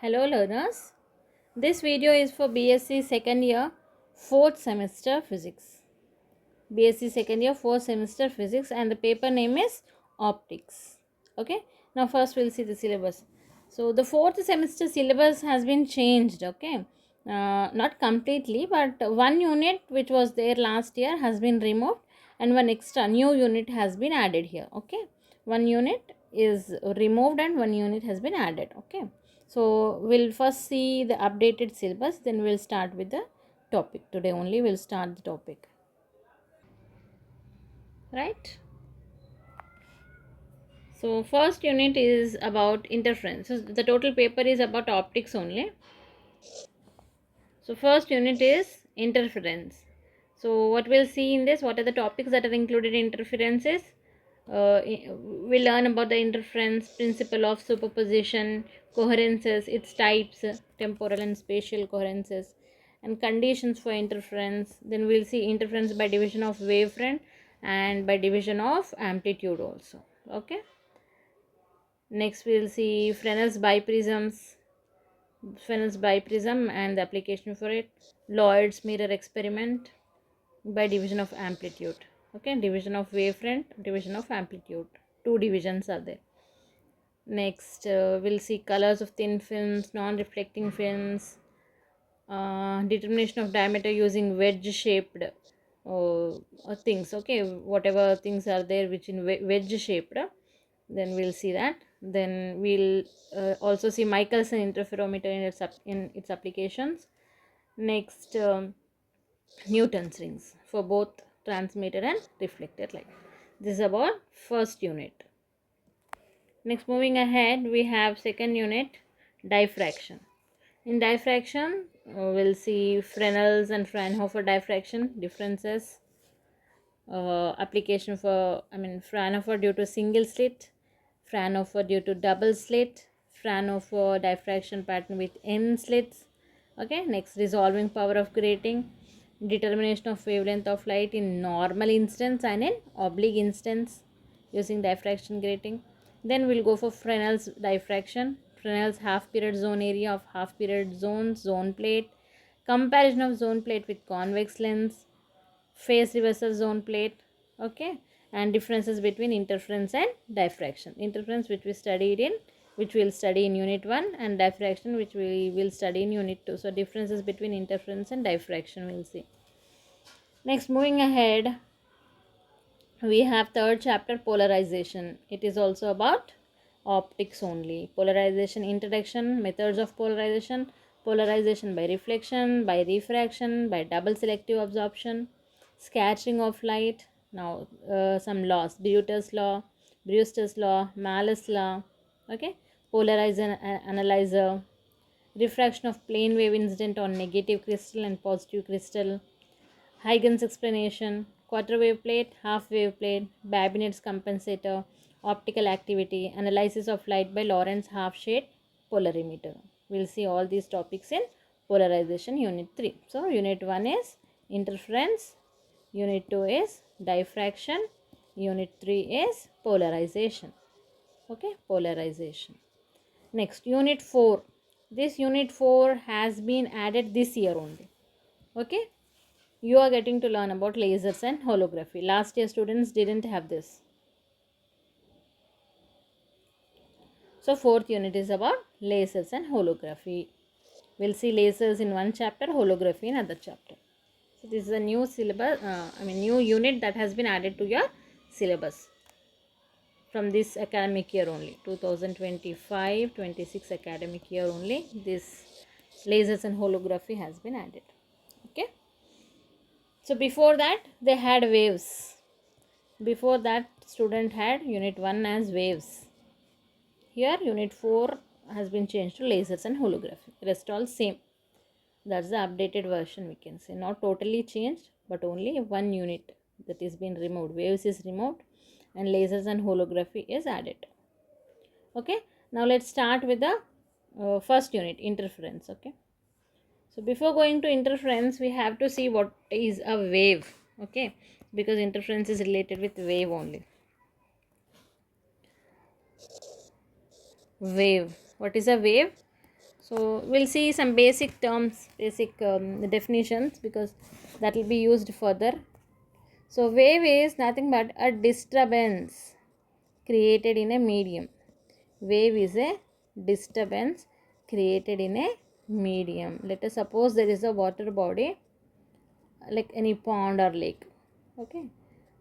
Hello learners, this video is for B.Sc second year 4th semester physics. B.Sc second year 4th semester physics and the paper name is optics. Okay, now first we'll see the syllabus. So the 4th semester syllabus has been changed, okay. Not completely, but one unit which was there last year has been removed and one extra new unit has been added here, okay. One unit is removed and one unit has been added, okay. So we'll first see the updated syllabus, then we'll start with the topic. Today only we'll start the topic, right? So first unit is about interference. So the total paper is about optics only. So first unit is interference. So what we'll see in this, what are the topics that are included in interferences? We'll learn about the interference, principle of superposition, coherences, its types, temporal and spatial coherences, and conditions for interference. Then we'll see interference by division of wavefront and by division of amplitude also. Okay. Next we'll see Fresnel's biprism and the application for it, Lloyd's mirror experiment by division of amplitude. Okay, division of wavefront, division of amplitude. Two divisions are there. Next, we'll see colors of thin films, non-reflecting films, determination of diameter using wedge-shaped things. Okay, whatever things are there which in wedge-shaped, then we'll see that. Then we'll also see Michelson interferometer in its applications. Next, Newton's rings for both transmitted and reflected light. This is about first unit. Next, moving ahead, we have second unit, diffraction. In diffraction, we'll see Fresnel's and Fraunhofer diffraction differences. Application for, Fraunhofer due to single slit, Fraunhofer due to double slit, Fraunhofer diffraction pattern with n slits. Okay, next, resolving power of grating, determination of wavelength of light in normal instance and in oblique instance using diffraction grating. Then we'll go for Fresnel's diffraction, Fresnel's half period zone area of half period zones, zone plate, comparison of zone plate with convex lens, phase reversal zone plate, okay, and differences between interference and diffraction. Interference which we'll study in unit 1 and diffraction which we will study in unit 2. So differences between interference and diffraction we'll see. Next, moving ahead, we have third chapter, polarization. It is also about optics only. Polarization introduction, methods of polarization, polarization by reflection, by refraction, by double selective absorption, scattering of light. Now some laws, Brewster's law, Malus law, okay, polarizer analyzer, refraction of plane wave incident on negative crystal and positive crystal, Huygens explanation, quarter wave plate, half wave plate, Babinet's compensator, optical activity, analysis of light by Lorentz half shade polarimeter. We'll see all these topics in polarization unit 3. So unit 1 is interference, unit 2 is diffraction, unit 3 is polarization. Okay, polarization. Next, unit 4. This unit 4 has been added this year only. Okay, you are getting to learn about lasers and holography. Last year students didn't have this. So fourth unit is about lasers and holography. We'll see lasers in one chapter, holography in other chapter. So this is a new syllabus, new unit that has been added to your syllabus from this academic year only, 2025-26 academic year only. This lasers and holography has been added. Okay. So before that they had waves. Before that student had unit 1 as waves. Here unit 4 has been changed to lasers and holography. Rest all same. That's the updated version we can say. Not totally changed, but only one unit that is been removed. Waves is removed and lasers and holography is added. Okay. Now let's start with the first unit, interference. Okay. So before going to interference, we have to see what is a wave. Okay. Because interference is related with wave only. Wave. What is a wave? So we'll see some basic terms, basic definitions, because that will be used further. So wave is nothing but a disturbance created in a medium. Wave is a disturbance created in a medium. Let us suppose there is a water body like any pond or lake. Okay,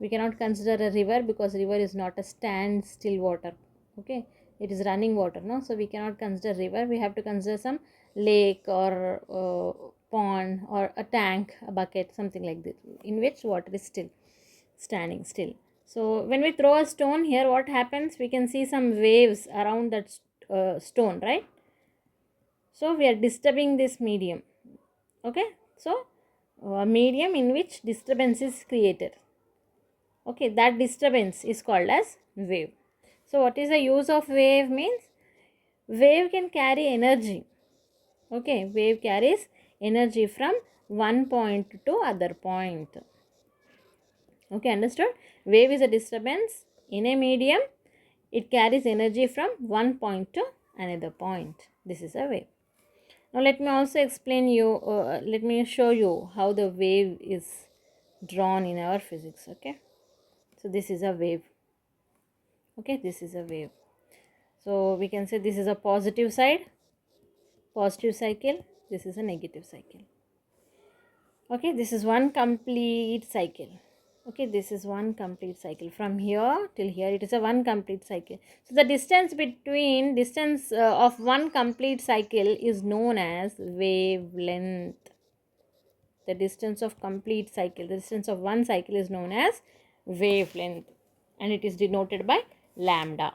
we cannot consider a river because river is not a standstill water. Okay, it is running water, no? So we cannot consider river. We have to consider some lake or pond or a tank, a bucket, something like this, in which water is still standing still. So when we throw a stone here, what happens? We can see some waves around that stone, right? So we are disturbing this medium. Okay, so a medium in which disturbance is created. Okay, that disturbance is called as wave. So what is the use of wave? Means wave can carry energy. Okay, wave carries energy from one point to other point. Okay, understood? Wave is a disturbance in a medium. It carries energy from one point to another point. This is a wave. Now let me also explain you, let me show you how the wave is drawn in our physics. Okay, so this is a wave. Okay, this is a wave. So we can say this is a positive side, positive cycle. This is a negative cycle. Okay, this is one complete cycle. Okay, this is one complete cycle from here till here. It is a one complete cycle. So the distance between of one complete cycle is known as wavelength. The distance of complete cycle, the distance of one cycle is known as wavelength, and it is denoted by lambda.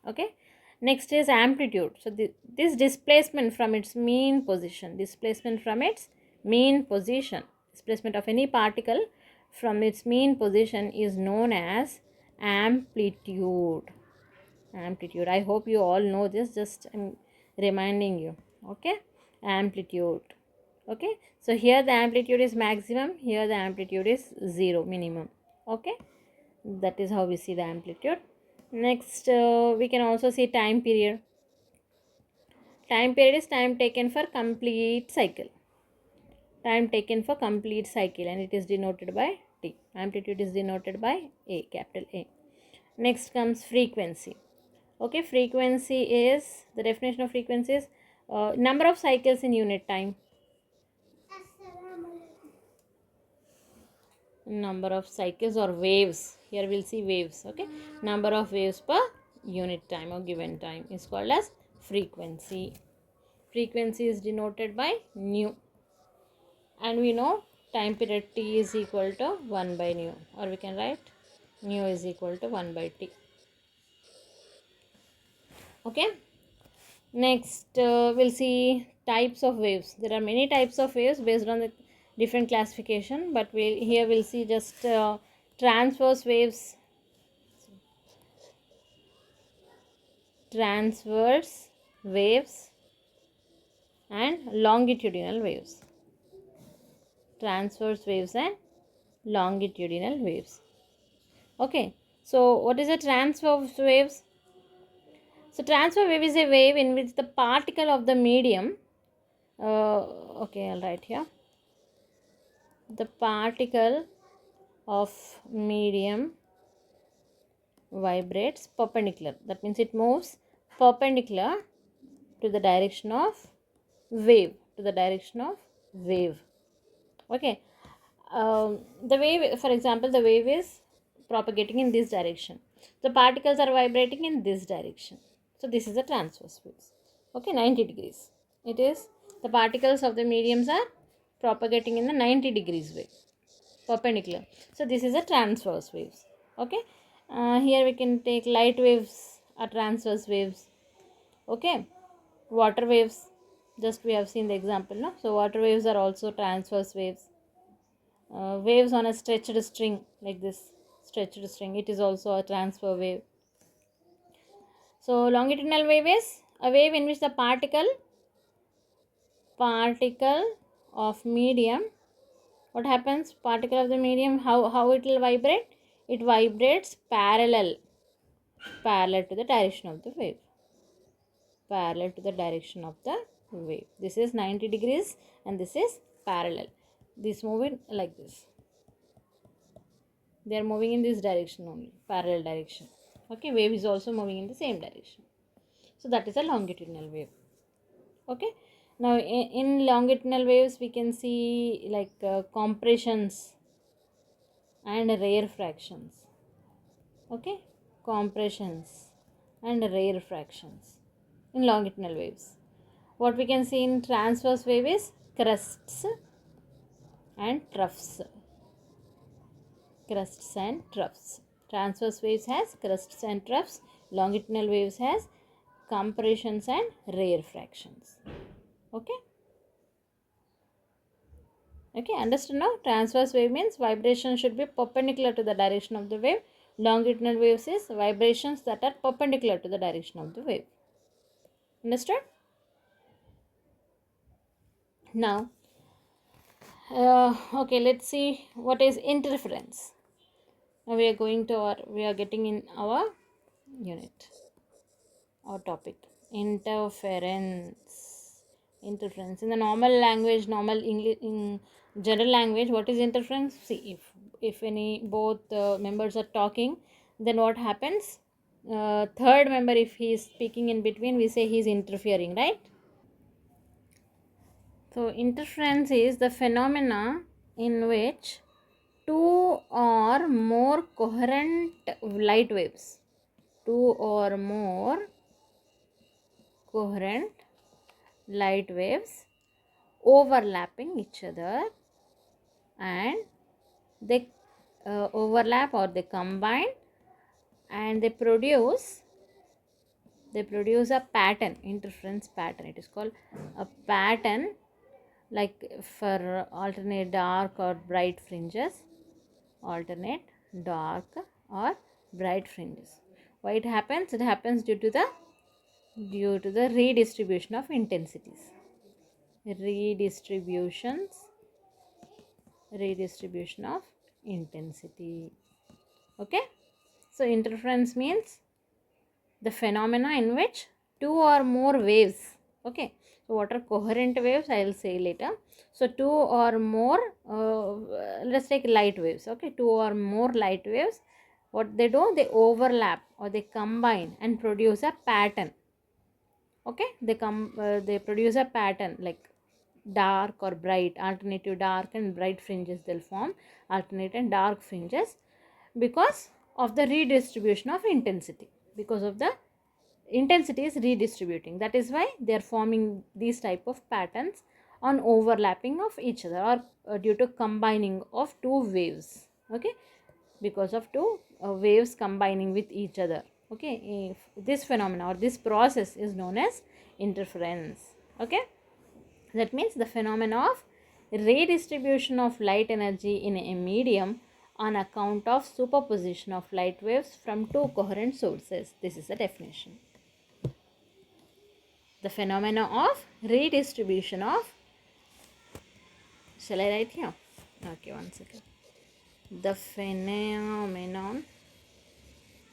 Okay, next is amplitude. So this displacement from its mean position, displacement of any particle from its mean position is known as amplitude. I hope you all know this, just I'm reminding you. Okay, amplitude. Okay, so here the amplitude is maximum, here the amplitude is 0, minimum. Okay, that is how we see the amplitude. Next, we can also see time period. Time period is time taken for complete cycle. Time taken for complete cycle, and it is denoted by T. Amplitude is denoted by A, capital A. Next comes frequency. Okay, frequency is, the definition of frequency is number of cycles in unit time. Number of cycles or waves, here we'll see waves. Okay, number of waves per unit time or given time is called as frequency. Frequency is denoted by nu, and we know time period T is equal to 1 by nu, or we can write nu is equal to 1 by T. Okay, next we'll see types of waves. There are many types of waves based on the different classification, but we'll see just transverse waves, and longitudinal waves. Transverse waves and longitudinal waves. Okay, so what is a transverse waves? So transverse wave is a wave in which the particle of the medium, okay, I'll write here, the particle of medium vibrates perpendicular. That means it moves perpendicular to the direction of wave, Okay, the wave, for example, the wave is propagating in this direction. The particles are vibrating in this direction. So this is a transverse wave. Okay, 90 degrees. It is, the particles of the mediums are propagating in the 90 degrees way, perpendicular. So this is a transverse waves. Okay, here we can take light waves are transverse waves. Okay, water waves, just we have seen the example, no? So water waves are also transverse waves. Waves on a stretched string, like this stretched string, it is also a transfer wave. So longitudinal wave is a wave in which the particle of medium, what happens, particle of the medium, how it will vibrate? It vibrates parallel to the direction of the wave, parallel to the direction of the wave. This is 90 degrees and this is parallel. This moving like this. They are moving in this direction only, parallel direction. Okay, wave is also moving in the same direction. So that is a longitudinal wave. Okay, now in longitudinal waves we can see like compressions and rarefactions. Okay, compressions and rarefactions in longitudinal waves. What we can see in transverse wave is crests and troughs. Crests and troughs. Transverse waves has crests and troughs. Longitudinal waves has compressions and rarefactions. Okay. Okay, understand now? Transverse wave means vibration should be perpendicular to the direction of the wave. Longitudinal waves is vibrations that are perpendicular to the direction of the wave. Understood? Now, okay, let's see what is interference. Now we are getting in our unit, our topic, interference. Interference in the normal language, normal English, in general language, what is interference? See, if any both members are talking, then what happens? Third member, if he is speaking in between, we say he is interfering, right? So interference is the phenomena in which two or more coherent light waves, two or more coherent light waves overlapping each other, and they overlap or they combine, and they produce a pattern, interference pattern. It is called a pattern, like for alternate dark or bright fringes, alternate dark or bright fringes. Why it happens? It happens due to the redistribution of intensities. Redistribution of intensity. Okay, so interference means the phenomena in which two or more waves. Okay, so what are coherent waves? I will say later. So two or more let's take light waves. Okay, two or more light waves, what they do, they overlap or they combine and produce a pattern. Okay, they produce a pattern like dark or bright, alternative dark and bright fringes. They'll form alternate and dark fringes because of the redistribution of intensity. Because of the intensity is redistributing, that is why they are forming these type of patterns on overlapping of each other, or due to combining of two waves. Okay, because of two waves combining with each other. Okay, if this phenomena or this process is known as interference. Okay, that means the phenomena of redistribution of light energy in a medium on account of superposition of light waves from two coherent sources. This is the definition. The phenomena of redistribution of, shall I write here? Okay, one second. The phenomenon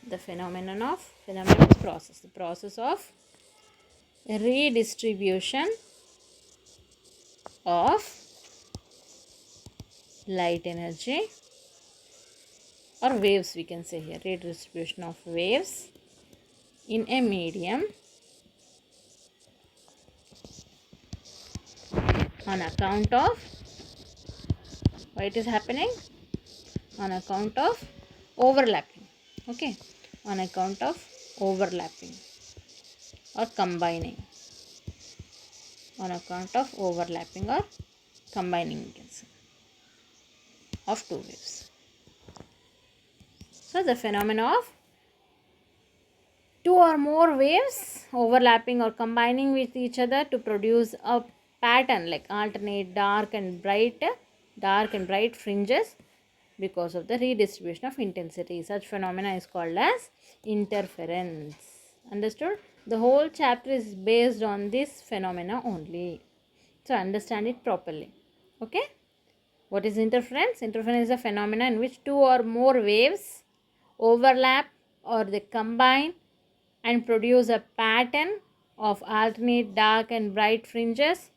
is process. The process of redistribution of light energy or waves, we can say here, redistribution of waves in a medium on account of, why it is happening? On account of overlapping. Okay, on account of overlapping or combining, on account of overlapping or combining, you can say, of two waves. So the phenomena of two or more waves overlapping or combining with each other to produce a pattern like alternate dark and bright fringes because of the redistribution of intensity. Such phenomena is called as interference. Understood? The whole chapter is based on this phenomena only. So understand it properly. Okay? What is interference? Interference is a phenomena in which two or more waves overlap or they combine and produce a pattern of alternate dark and bright fringes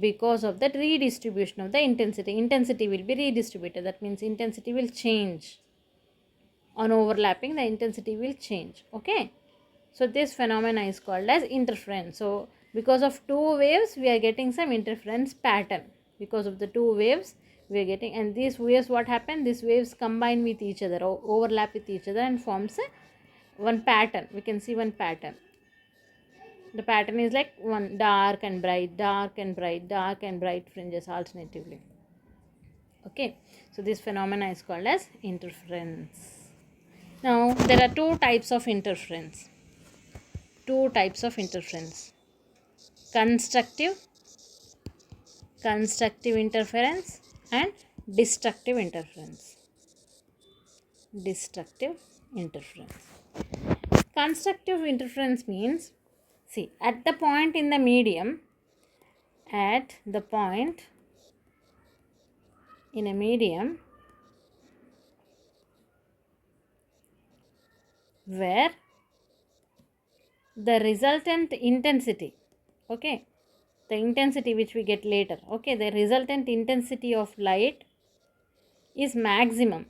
because of that redistribution of the intensity. Intensity will be redistributed. That means intensity will change. On overlapping, the intensity will change. Okay. So this phenomena is called as interference. So because of two waves, we are getting some interference pattern. Because of the two waves, we are getting, and these waves, what happened? These waves combine with each other, overlap with each other, and forms one pattern. We can see one pattern. The pattern is like one dark and bright, dark and bright, dark and bright fringes alternatively. Okay, so this phenomena is called as interference. Now there are two types of interference. Two types of interference: constructive interference and destructive interference. Destructive interference. Constructive interference means, see, at the point in the medium, at the point in a medium where the resultant intensity, okay, the intensity which we get later, okay, the resultant intensity of light is maximum.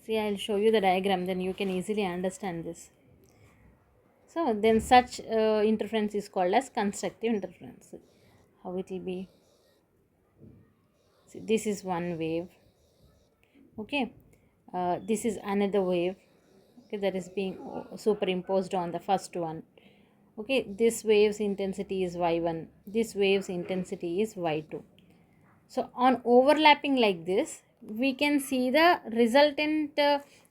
See, I'll show you the diagram, then you can easily understand this. So then such interference is called as constructive interference. How it will be? See, this is one wave, okay, this is another wave, okay, that is being superimposed on the first one. Okay, this wave's intensity is y1, this wave's intensity is y2. So on overlapping like this, we can see the resultant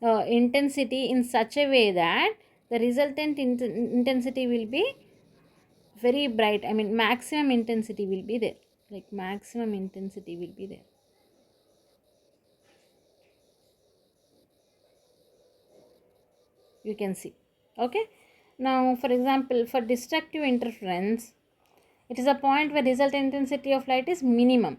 intensity in such a way that the resultant intensity will be very bright. I mean, maximum intensity will be there. Like maximum intensity will be there. You can see. Okay. Now, for example, for destructive interference, it is a point where resultant intensity of light is minimum.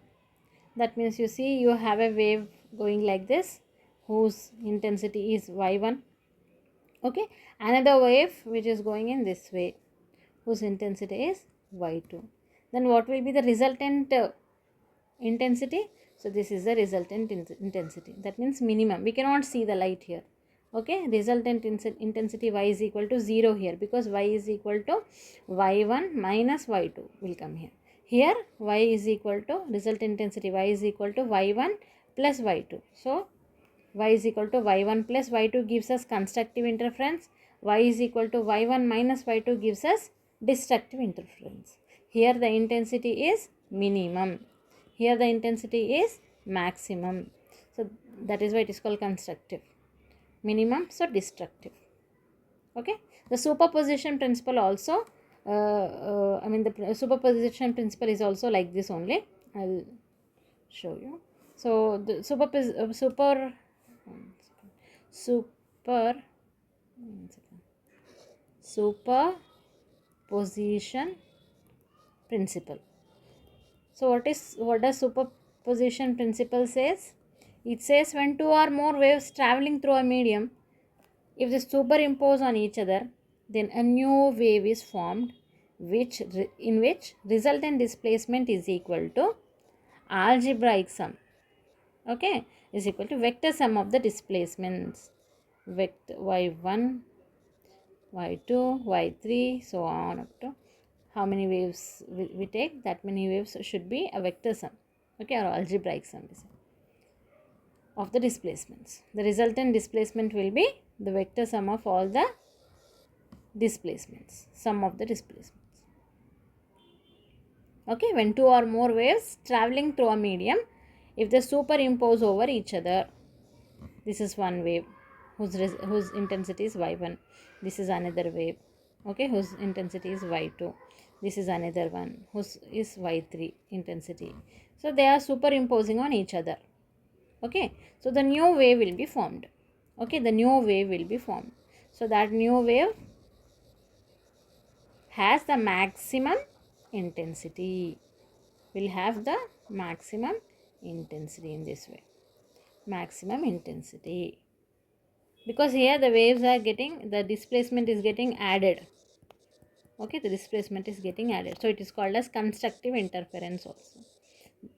That means, you see, you have a wave going like this, whose intensity is y1. Okay, another wave which is going in this way, whose intensity is y2. Then what will be the resultant intensity? So this is the resultant intensity. That means minimum. We cannot see the light here. Okay, resultant intensity y is equal to 0 here, because y is equal to y1 minus y2 will come here. Here y is equal to result intensity, y is equal to y1 plus y2. So y is equal to y1 plus y2 gives us constructive interference. Y is equal to y1 minus y2 gives us destructive interference. Here the intensity is minimum. Here the intensity is maximum. So that is why it is called constructive. Minimum, so destructive. Okay. The superposition principle also, the superposition principle is also like this only. I'll show you. So the superposition principle. So what does superposition principle says? It says when two or more waves traveling through a medium, if they superimpose on each other, then a new wave is formed, in which resultant displacement is equal to algebraic sum. Okay, is equal to vector sum of the displacements, vector y1, y2, y3, so on up to how many waves we take, that many waves should be a vector sum, okay, or algebraic sum of the displacements. The resultant displacement will be the vector sum of all the displacements, sum of the displacements. Okay, when two or more waves traveling through a medium, if they superimpose over each other, this is one wave whose intensity is y1. This is another wave, okay, whose intensity is y2. This is another one whose is y3 intensity. So they are superimposing on each other. Okay, so the new wave will be formed. Okay, the new wave will be formed. So that new wave has the maximum intensity. Will have the maximum intensity in this way. Maximum intensity. Because here the waves are getting, the displacement is getting added. Okay, the displacement is getting added. So it is called as constructive interference also.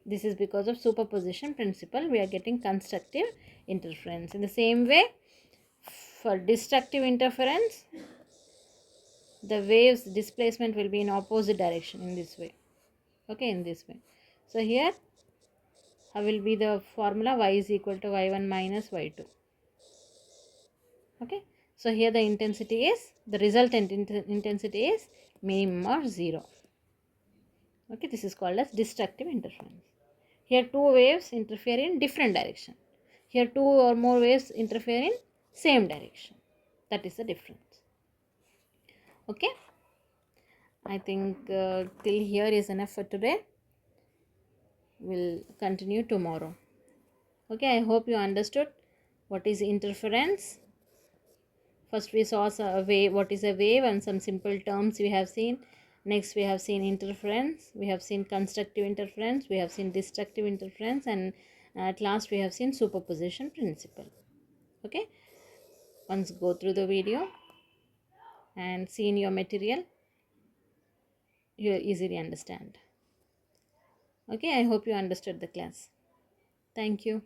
This is because of superposition principle we are getting constructive interference. In the same way, for destructive interference, the waves displacement will be in opposite direction in this way. Okay, in this way. So here, how will be the formula? Y is equal to y1 minus y2. Okay, so here the intensity is, the resultant intensity is minimum or 0. Okay, this is called as destructive interference. Here two waves interfere in different direction. Here two or more waves interfere in same direction. That is the difference. Okay, I think till here is enough for today. We'll continue tomorrow. Okay, I hope you understood what is interference. First we saw a wave, what is a wave, and some simple terms we have seen. Next we have seen interference, we have seen constructive interference, we have seen destructive interference, and at last we have seen superposition principle. Okay, once go through the video and see in your material, you easily understand. Okay, I hope you understood the class. Thank you.